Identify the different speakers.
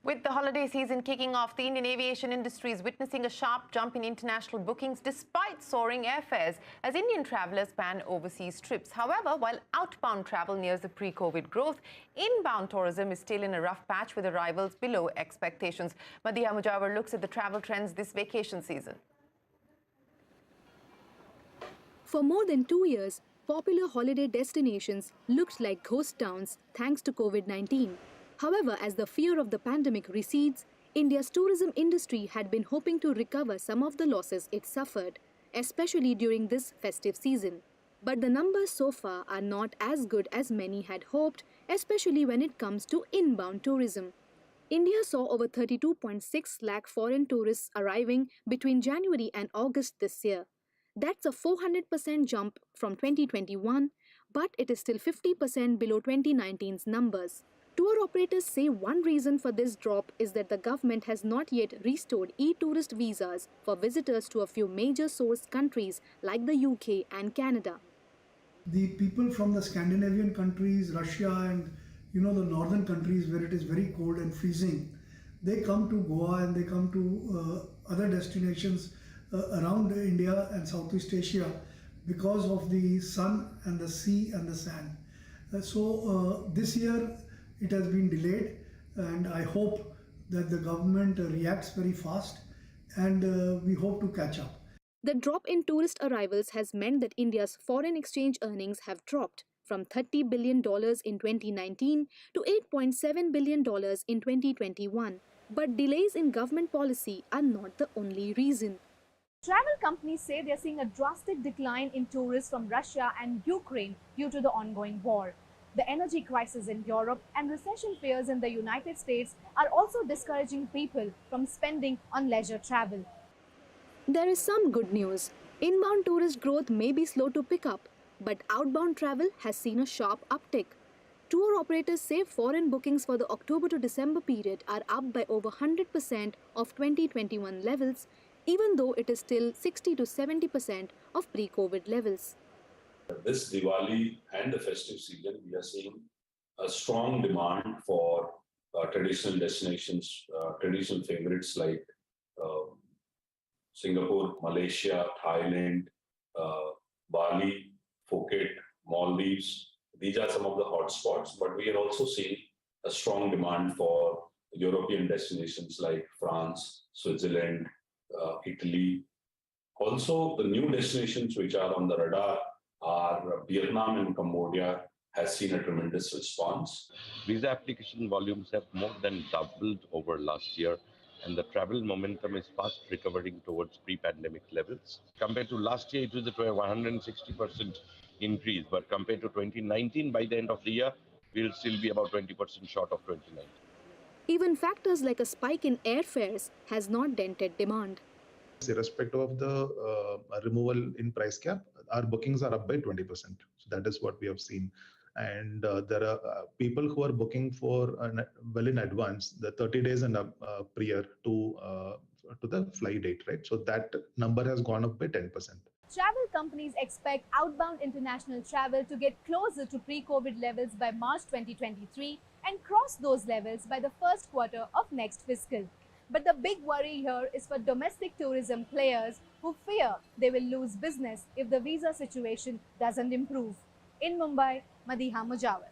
Speaker 1: With the holiday season kicking off, the Indian aviation industry is witnessing a sharp jump in international bookings despite soaring airfares as Indian travellers plan overseas trips. However, while outbound travel nears the pre-COVID growth, inbound tourism is still in a rough patch with arrivals below expectations. Madeeha Mujawar looks at the travel trends this vacation season.
Speaker 2: For more than 2 years, popular holiday destinations looked like ghost towns thanks to COVID-19. However, as the fear of the pandemic recedes, India's tourism industry had been hoping to recover some of the losses it suffered, especially during this festive season. But the numbers so far are not as good as many had hoped, especially when it comes to inbound tourism. India saw over 32.6 lakh foreign tourists arriving between January and August this year. That's a 400% jump from 2021, but it is still 50% below 2019's numbers. Tour operators say one reason for this drop is that the government has not yet restored e-tourist visas for visitors to a few major source countries like the UK and Canada.
Speaker 3: The people from the Scandinavian countries, Russia and the northern countries where it is very cold and freezing, they come to Goa and they come to other destinations around India and Southeast Asia because of the sun and the sea and the sand. So this year it has been delayed, and I hope that the government reacts very fast, and we hope to catch up.
Speaker 2: The drop in tourist arrivals has meant that India's foreign exchange earnings have dropped from $30 billion in 2019 to $8.7 billion in 2021. But delays in government policy are not the only reason.
Speaker 4: Travel companies say they're seeing a drastic decline in tourists from Russia and Ukraine due to the ongoing war. The energy crisis in Europe and recession fears in the United States are also discouraging people from spending on leisure travel.
Speaker 2: There is some good news. Inbound tourist growth may be slow to pick up, but outbound travel has seen a sharp uptick. Tour operators say foreign bookings for the October to December period are up by over 100% of 2021 levels, even though it is still 60 to 70% of pre-COVID levels.
Speaker 5: This Diwali and the festive season, we are seeing a strong demand for traditional destinations, traditional favorites like Singapore, Malaysia, Thailand, Bali, Phuket, Maldives. These are some of the hot spots, but we are also seeing a strong demand for European destinations like France, Switzerland, Italy. Also, the new destinations which are on the radar are Vietnam and Cambodia has seen a tremendous response.
Speaker 6: Visa application volumes have more than doubled over last year, and the travel momentum is fast recovering towards pre-pandemic levels. Compared to last year, it was a 160% increase, but compared to 2019, by the end of the year, we'll still be about 20% short of 2019.
Speaker 2: Even factors like a spike in airfares has not dented demand.
Speaker 7: Irrespective of the removal in price cap, our bookings are up by 20%. So that is what we have seen. And there are people who are booking for well in advance, the 30 days and prior to the flight date, right? So that number has gone up by 10%.
Speaker 4: Travel companies expect outbound international travel to get closer to pre-COVID levels by March 2023 and cross those levels by the first quarter of next fiscal. But the big worry here is for domestic tourism players who fear they will lose business if the visa situation doesn't improve. In Mumbai, Madeeha Mujawar.